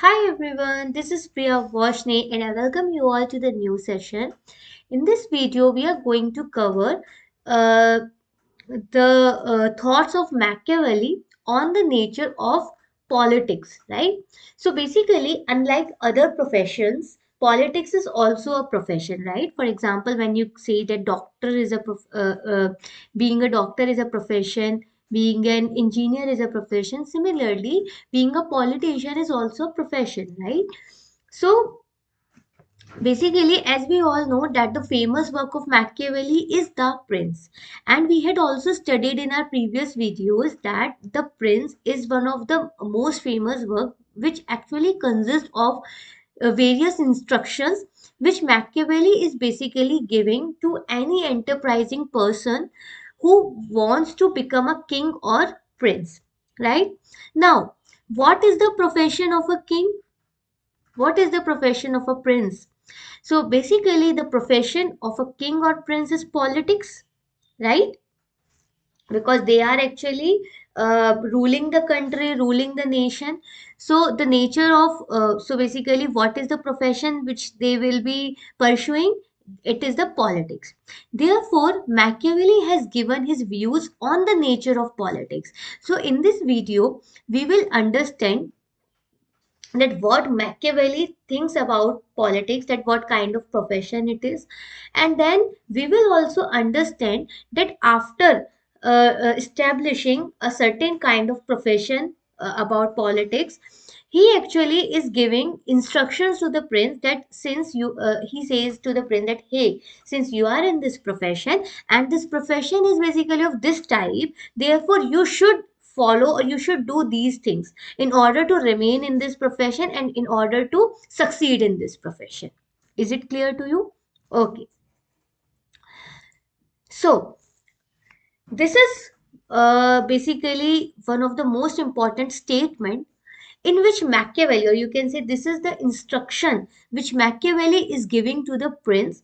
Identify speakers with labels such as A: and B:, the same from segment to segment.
A: Hi everyone, this is Priya Vashne and I welcome you all to the new session. In this video, we are going to cover uh, the thoughts of Machiavelli on the nature of politics, right? So basically, unlike other professions, politics is also a profession, right? For example, when you say that being a doctor is a profession, being an engineer is a profession. Similarly, being a politician is also a profession, right? So basically, as we all know, that the famous work of Machiavelli is The Prince. And we had also studied in our previous videos that The Prince is one of the most famous work which actually consists of various instructions which Machiavelli is basically giving to any enterprising person who wants to become a king or prince, right? Now, what is the profession of a king? What is the profession of a prince? So basically, the profession of a king or prince is politics, right? Because they are actually ruling the country, ruling the nation. So the nature of so basically, what is the profession which they will be pursuing? It is the politics. Therefore, Machiavelli has given his views on the nature of politics. So in this video, we will understand that what Machiavelli thinks about politics, that what kind of profession it is, and then we will also understand that after establishing a certain kind of profession about politics, he actually is giving instructions to the prince that since you he says to the prince that hey, since you are in this profession and this profession is basically of this type, therefore you should follow or you should do these things in order to remain in this profession and in order to succeed in this profession. Is it clear to you? Okay. So, this is basically one of the most important statement in which Machiavelli, or you can say this is the instruction which Machiavelli is giving to the prince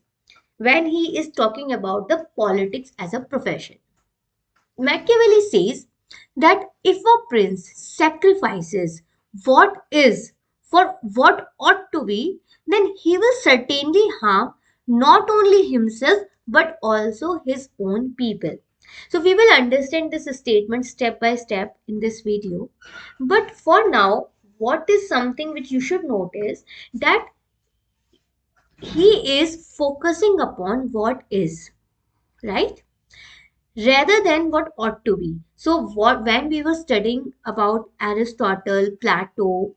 A: when he is talking about the politics as a profession. Machiavelli says that if a prince sacrifices what is for what ought to be, then he will certainly harm not only himself but also his own people. So we will understand this statement step by step in this video. But for now, what is something which you should notice that he is focusing upon what is, right? Rather than what ought to be. So, what when we were studying about Aristotle, Plato,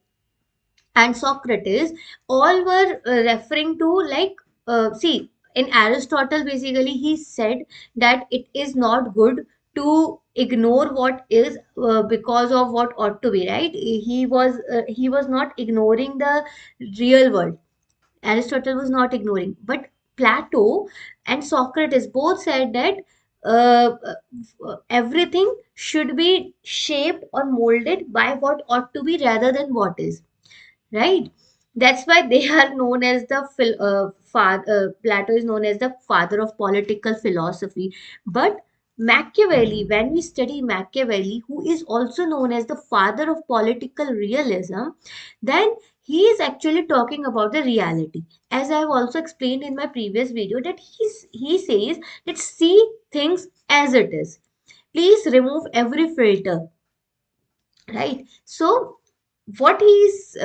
A: and Socrates, all were referring to see, in Aristotle, basically, he said that it is not good to ignore what is because of what ought to be, right? He was not ignoring the real world. Aristotle was not ignoring, but Plato and Socrates both said that everything should be shaped or molded by what ought to be rather than what is, right? That's why they are known as the Plato is known as the father of political philosophy. But Machiavelli, when we study Machiavelli, who is also known as the father of political realism, then he is actually talking about the reality. As I have also explained in my previous video, that he says that see things as it is. Please remove every filter, right? So what he's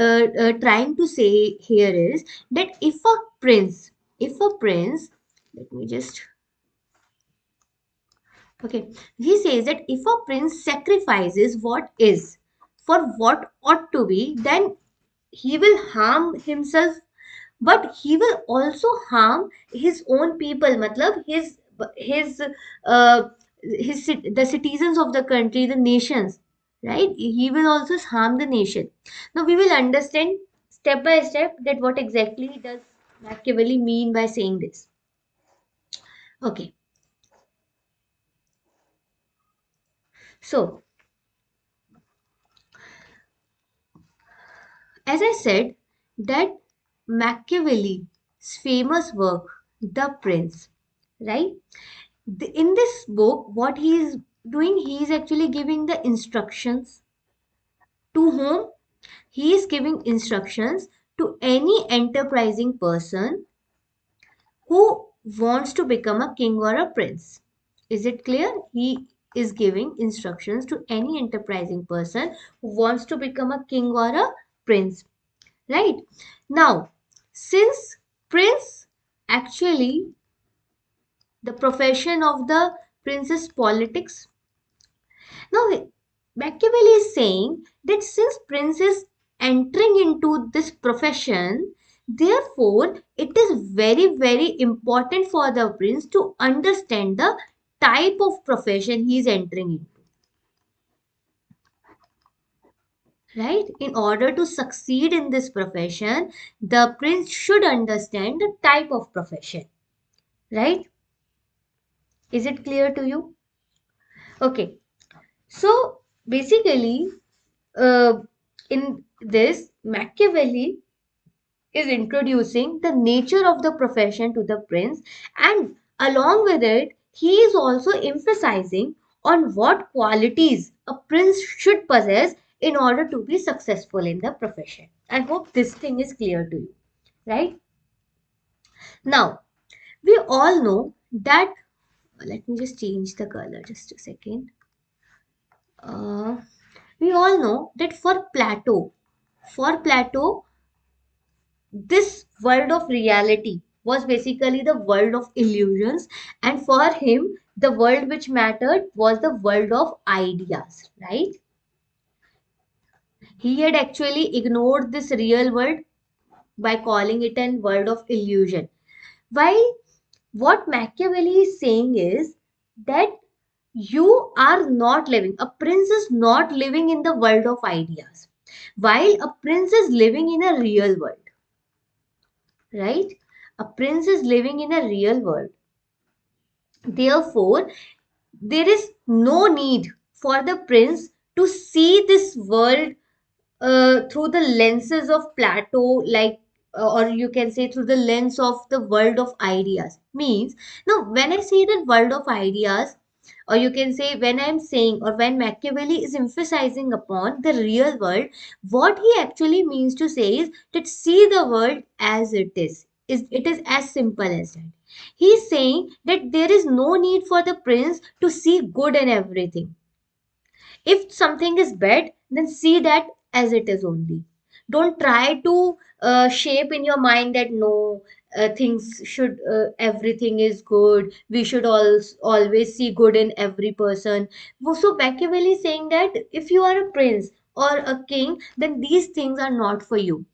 A: trying to say here is that if a prince, let me just, okay, he says that if a prince sacrifices what is for what ought to be, then he will harm himself, but he will also harm his own people, matlab his uh, the citizens of the country, the nations, right? He will also harm the nation. Now we will understand step by step that what exactly does Machiavelli mean by saying this. Okay, so as I said that Machiavelli's famous work, The Prince, right? In this book, what he is doing, he is actually giving the instructions to whom? he is giving instructions to any enterprising person who wants to become a king or a prince. Is it clear? He is giving instructions to any enterprising person who wants to become a king or a prince. Right? Now, since prince actually the profession of the prince is politics. Now, Machiavelli is saying that since prince is entering into this profession, therefore, it is very, very important for the prince to understand the type of profession he is entering into. Right? In order to succeed in this profession, the prince should understand the type of profession. Right? Is it clear to you? Okay. So basically, uh, in this, Machiavelli is introducing the nature of the profession to the prince, and along with it, he is also emphasizing on what qualities a prince should possess in order to be successful in the profession. I hope this thing is clear to you, right? Now, we all know that, let me just change the color just a second. Uh, we all know that for Plato, this world of reality was basically the world of illusions, and for him, the world which mattered was the world of ideas, right? He had actually ignored this real world by calling it a world of illusion. While what Machiavelli is saying is that you are not living, a prince is not living in the world of ideas, while a prince is living in a real world, right? A prince is living in a real world. Therefore, there is no need for the prince to see this world through the lenses of Plato, like, or you can say through the lens of the world of ideas. Means, now, when I say the world of ideas, or you can say when I'm saying, or when Machiavelli is emphasizing upon the real world, what he actually means to say is that see the world as it is. It is as simple as that. He's saying that there is no need for the prince to see good in everything. If something is bad, then see that as it is only. Don't try to shape in your mind that no, things should, everything is good, we should always see good in every person. So Machiavelli is saying that if you are a prince or a king, then these things are not for you.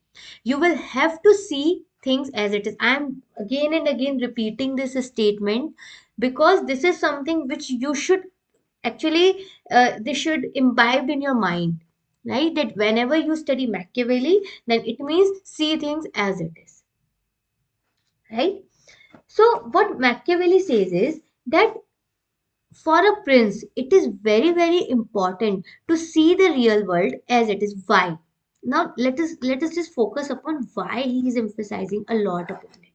A: You will have to see things as it is. I am again and again repeating this statement because this is something which you should actually, they should imbibe in your mind, right? That whenever you study Machiavelli, then it means see things as it is, right? So what Machiavelli says is that for a prince it is very, very important to see the real world as it is. Why? Now let us just focus upon why he is emphasizing a lot upon it.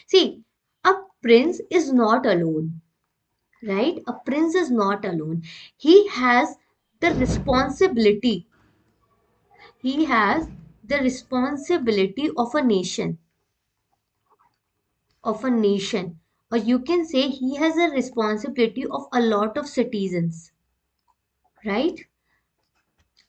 A: See, a prince is not alone, right? A prince is not alone. He has the responsibility. He has the responsibility of a nation, or you can say he has a responsibility of a lot of citizens, right?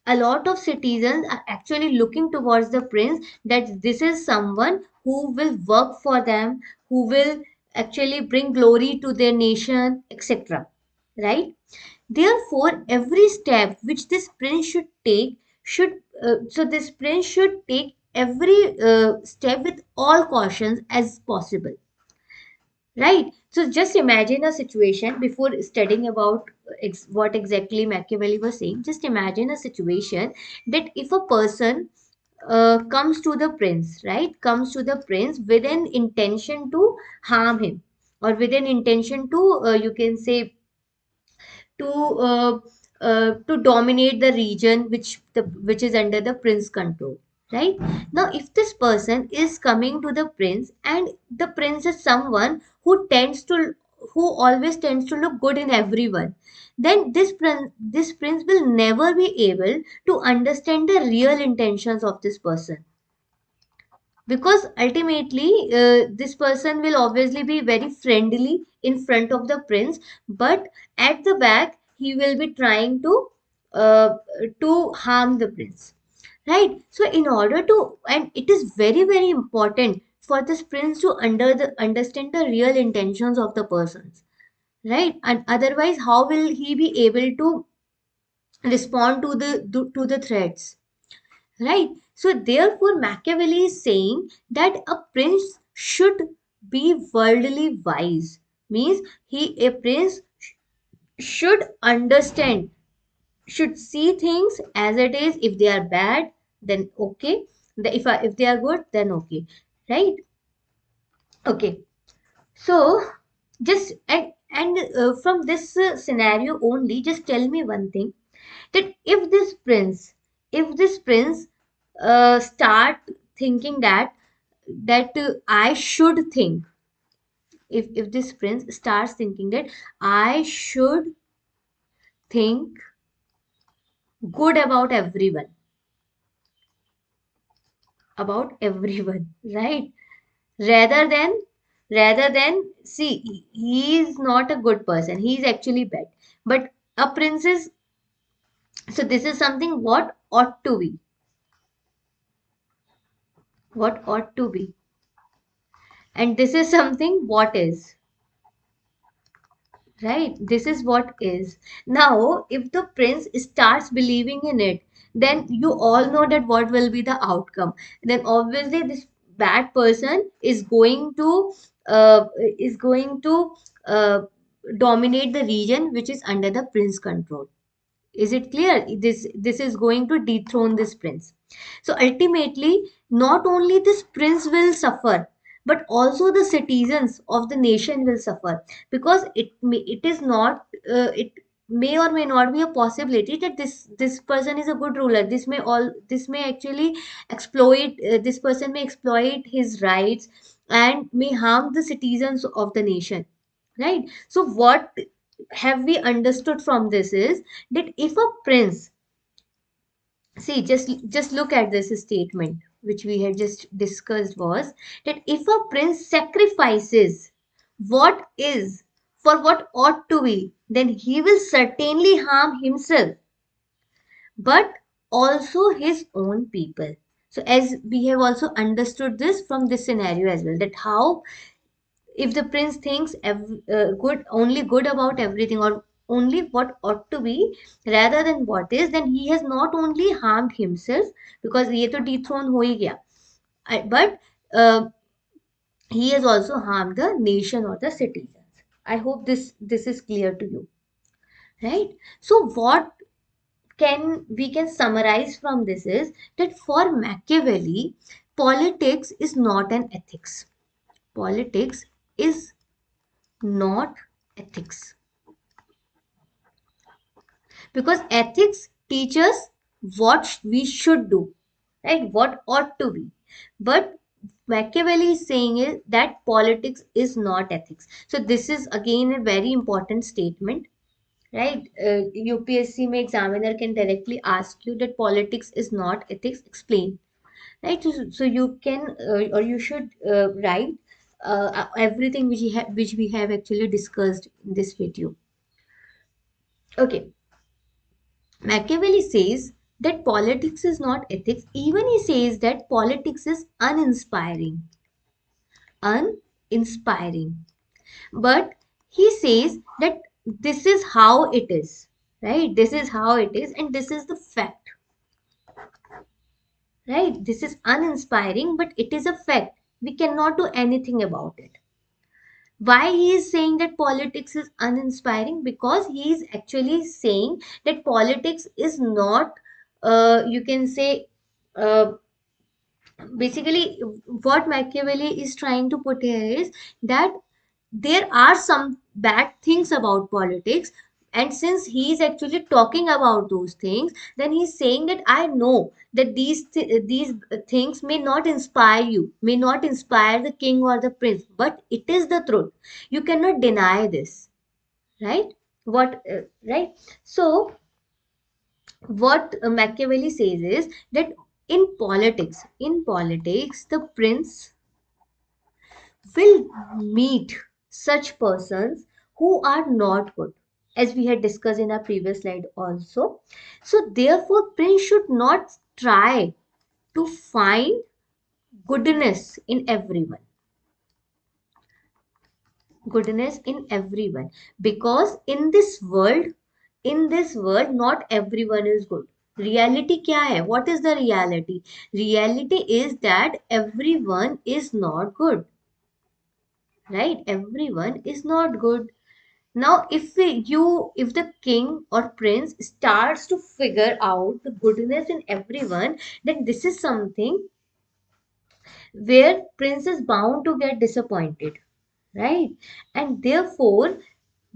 A: A lot of citizens are actually looking towards the prince, that this is someone who will work for them, who will actually bring glory to their nation, etc., right? Therefore, every step which this prince should take should, this prince should take every step with all cautions as possible, right? So just imagine a situation before studying about what exactly Machiavelli was saying. Just imagine a situation that if a person comes to the prince, right? Comes to the prince with an intention to harm him, or with an intention to, you can say, to dominate the region which is under the prince control, right? Now if this person is coming to the prince, and the prince is someone who always tends to look good in everyone, then this prince will never be able to understand the real intentions of this person, because ultimately this person will obviously be very friendly in front of the prince, but at the back he will be trying uh, to harm the prince, right? So in order to, and it is very very important for this prince to understand the real intentions of the persons, right? And otherwise how will he be able to respond to the threats, right? So therefore Machiavelli is saying that a prince should be worldly wise, means a prince should understand, should see things as it is. If they are bad, then okay. If they are good, then okay, right? Okay. So just and from this scenario only, just tell me one thing, that if this prince start thinking that I should think, if this prince starts thinking that I should think good about everyone, right? Rather than rather than see, he is not a good person, he is actually bad, but a prince is, so this is something what ought to be, and this is something what is, right? This is what is. Now if the prince starts believing in it, then you all know that what will be the outcome. Then obviously this bad person is going to uh, dominate the region which is under the prince control. Is it clear? This is going to dethrone this prince. So ultimately, not only this prince will suffer, but also the citizens of the nation will suffer, because it may or may not be a possibility that this person is a good ruler. This may actually exploit, this person may exploit his rights and may harm the citizens of the nation, right? So what have we understood from this is that if a prince, see, just look at this statement which we had just discussed, was that if a prince sacrifices what is for what ought to be, then he will certainly harm himself, but also his own people. So as we have also understood this from this scenario as well, that how, if the prince thinks good about everything, or only what ought to be rather than what is, then he has not only harmed himself, because ये तो dethrone हो ही गया, but uh, he has also harmed the nation or the citizens. I hope this is clear to you, right? So what can summarize from this is that for Machiavelli, politics is not an ethics. Politics is not ethics, because ethics teaches what we should do, right? What ought to be. But Machiavelli is saying is that politics is not ethics. So this is again a very important statement, right? UPSC में examiner can directly ask you that politics is not ethics, explain, right? So you can or you should write everything which we have actually discussed in this video. Okay. Machiavelli says that politics is not ethics. Even he says that politics is uninspiring. Uninspiring. But he says that this is how it is. Right? This is how it is, and this is the fact. Right? This is uninspiring, but it is a fact. We cannot do anything about it. Why he is saying that politics is uninspiring? Because he is actually saying that politics is not, you can say, uh, basically what Machiavelli is trying to put here is that there are some bad things about politics, and since he is actually talking about those things, then he's saying that I know that these things may not inspire you, may not inspire the king or the prince, but it is the truth. You cannot deny this, right? What right? So what Machiavelli says is that in politics, the prince will meet such persons who are not good, as we had discussed in our previous slide also. So therefore prince should not try to find goodness in everyone, goodness in everyone, because in this world not everyone is good. Reality क्या है? What is the reality? Reality is that everyone is not good, right? Everyone is not good. Now, if the king or prince starts to figure out the goodness in everyone, then this is something where prince is bound to get disappointed, right? And therefore,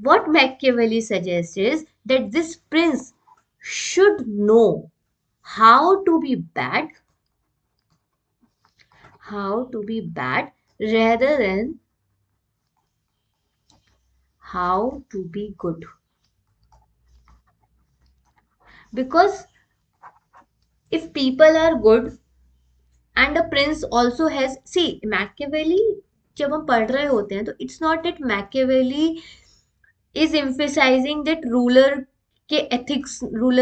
A: what Machiavelli suggests is that this prince should know how to be bad, how to be bad rather than how to be good. Because if people are good and a prince also has, see Machiavelli, जब हम पढ़ रहे होते हैं तो it's not that Machiavelli is emphasizing that ruler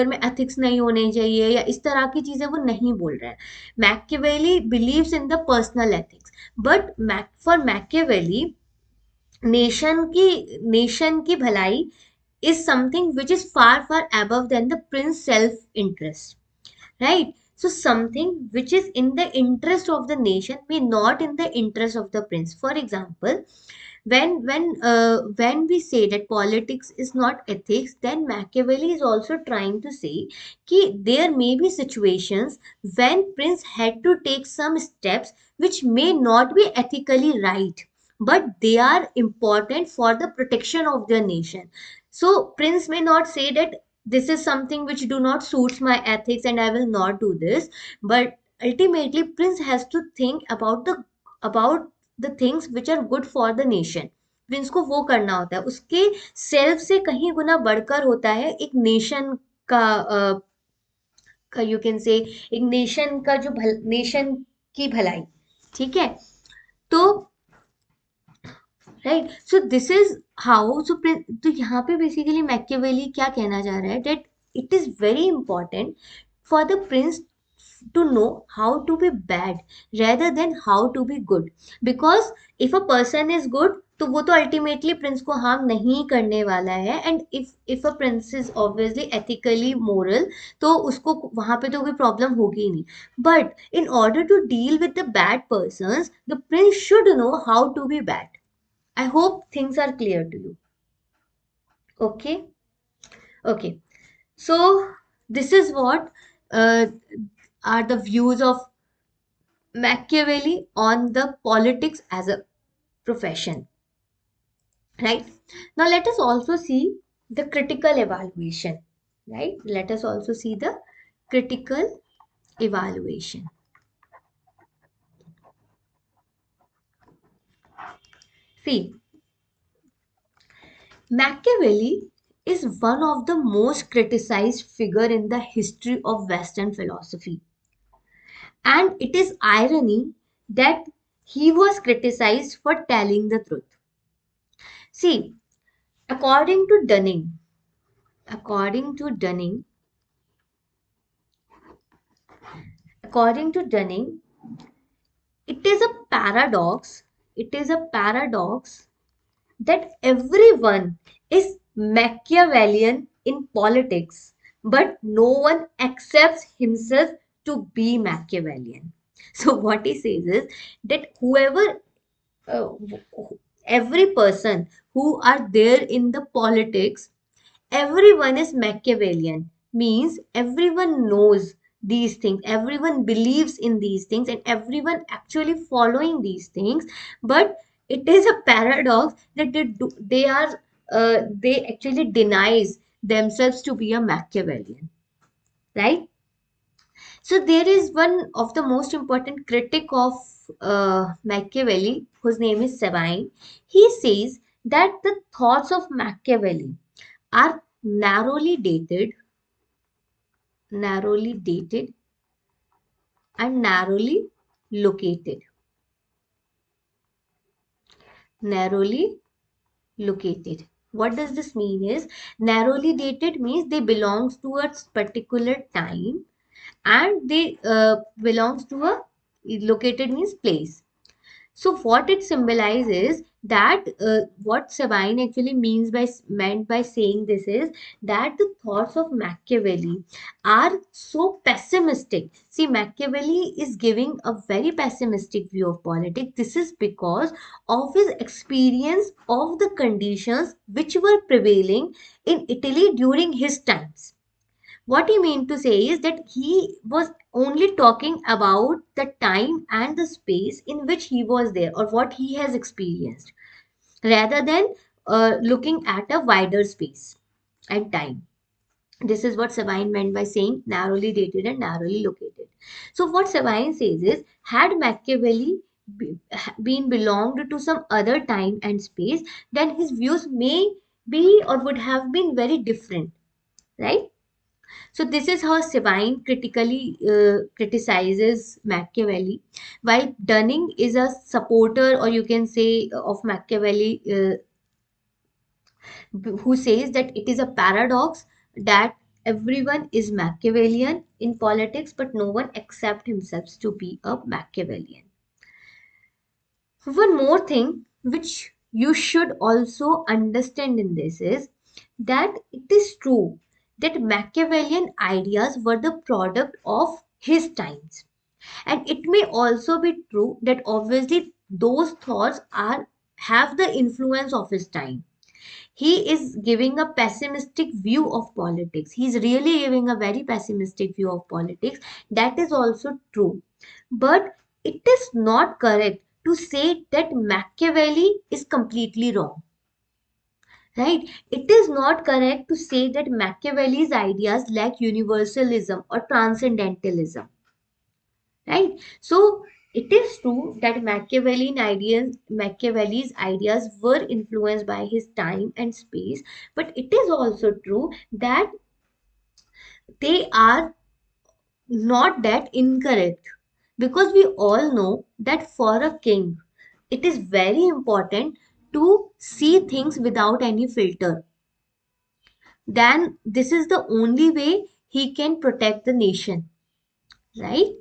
A: में ethics नहीं होने चाहिए या इस तरह की चीजें वो नहीं बोल रहा है. Machiavelli believes in the personal ethics, but for Machiavelli nation की भलाई is something which is far far above than the prince self interest, right? So something which is in the interest of the nation may not in the interest of the prince. For example, when we say that politics is not ethics, then Machiavelli is also trying to say कि there may be situations when prince had to take some steps which may not be ethically right, but they are important for the protection of their nation. So prince may not say that this is something which do not suits my ethics and I will not do this, but ultimately prince has to think about the things which are good for the nation. Prince को वो करना होता है, उसके self से कहीं गुना बढ़कर होता है एक नेशन का यू कैन से एक नेशन का जो नेशन की भलाई, ठीक है? तो right, so this is how, तो यहाँ पे बेसिकली मैकियावेली क्या कहना चाह रहा है, that it is very important for the Prince to know how to be bad rather than how to be good, because if a person is good तो वो तो अल्टीमेटली प्रिंस को हार्म नहीं करने वाला है, and if a prince is obviously ethically moral तो उसको वहां पे तो कोई प्रॉब्लम होगी ही नहीं. But in order to deal with the bad persons the prince should know how to be bad. I hope things are clear to you. Okay. Okay. So this is what uh, are the views of Machiavelli on the politics as a profession. Right. Now let us also see the critical evaluation. Right. Let us also see the critical evaluation. See, Machiavelli is one of the most criticized figure in the history of Western philosophy. And it is irony that he was criticized for telling the truth. See, according to Dunning, according to Dunning, according to Dunning, it is a paradox. It is a paradox that everyone is Machiavellian in politics, but no one accepts himself to be Machiavellian. So what he says is that uh, every person who are there in the politics, everyone is Machiavellian, means everyone knows these things, everyone believes in these things, and everyone actually following these things. But it is a paradox that they actually denies themselves to be a Machiavellian, right? So there is one of the most important critic of Machiavelli, whose name is Sabine. He says that the thoughts of Machiavelli are narrowly dated and narrowly located. Narrowly located. What does this mean is, narrowly dated means they belongs to a particular time, and they belongs to a, located means place. So what it symbolizes, that what Sabine actually meant by saying this is that the thoughts of Machiavelli are so pessimistic. See, Machiavelli is giving a very pessimistic view of politics. This is because of his experience of the conditions which were prevailing in Italy during his times. What he meant to say is that he was only talking about the time and the space in which he was there, or what he has experienced, rather than looking at a wider space and time. This is what Sabine meant by saying narrowly dated and narrowly located. So what Sabine says is, had Machiavelli been belonged to some other time and space, then his views may be or would have been very different, right? So this is how Sabine critically criticizes Machiavelli, while Dunning is a supporter, or you can say, of Machiavelli, who says that it is a paradox that everyone is Machiavellian in politics, but no one accepts himself to be a Machiavellian. One more thing which you should also understand in this is that it is true that Machiavellian ideas were the product of his times. And it may also be true that obviously those thoughts are have the influence of his time. He is giving a pessimistic view of politics. He's really giving a very pessimistic view of politics. That is also true. But it is not correct to say that Machiavelli is completely wrong. Right? It is not correct to say that Machiavelli's ideas lack universalism or transcendentalism. Right? So it is true that Machiavelli's ideas were influenced by his time and space, but it is also true that they are not that incorrect, because we all know that for a king, it is very important to see things without any filter. Then this is the only way he can protect the nation, right?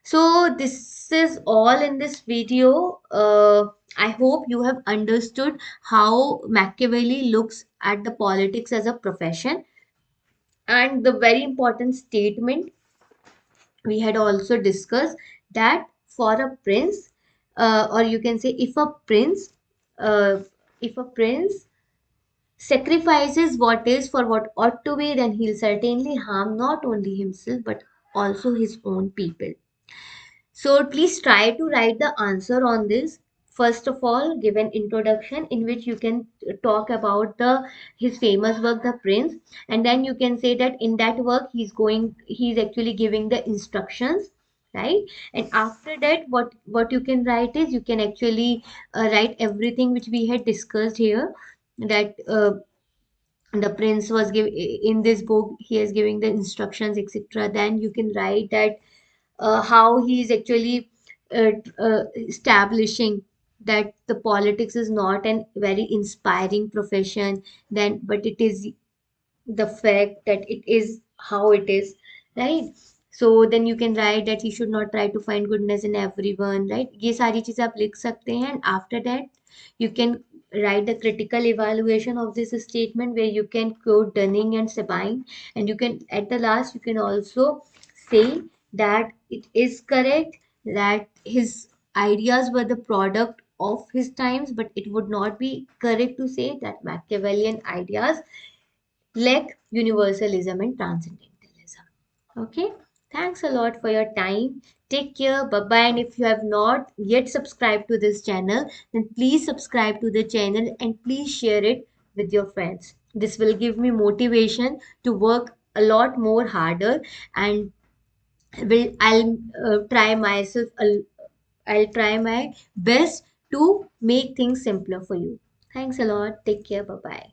A: So this is all in this video. I hope you have understood how Machiavelli looks at the politics as a profession, and the very important statement we had also discussed, that for a prince, or you can say, uh, if a prince sacrifices what is for what ought to be, then he'll certainly harm not only himself but also his own people. So please try to write the answer on this. First of all, give an introduction in which you can talk about the his famous work, The Prince, and then you can say that in that work he's actually giving the instructions, right? And after that, what you can write is, you can actually write everything which we had discussed here, that the prince was give in this book, he is giving the instructions, etc. Then you can write that how he is actually establishing that the politics is not an very inspiring profession, then but it is the fact that it is how it is, right? So then you can write that he should not try to find goodness in everyone, right? ये सारी चीजें आप लिख सकते हैं, and after that you can write the critical evaluation of this statement, where you can quote Dunning and Sabine, and you can, at the last, you can also say that it is correct that his ideas were the product of his times, but it would not be correct to say that Machiavellian ideas lack universalism and transcendentalism. Okay, thanks a lot for your time. Take care. Bye bye. And if you have not yet subscribed to this channel, then please subscribe to the channel and please share it with your friends. This will give me motivation to work a lot more harder, and I'll try myself. I'll try my best to make things simpler for you. Thanks a lot. Take care. Bye bye.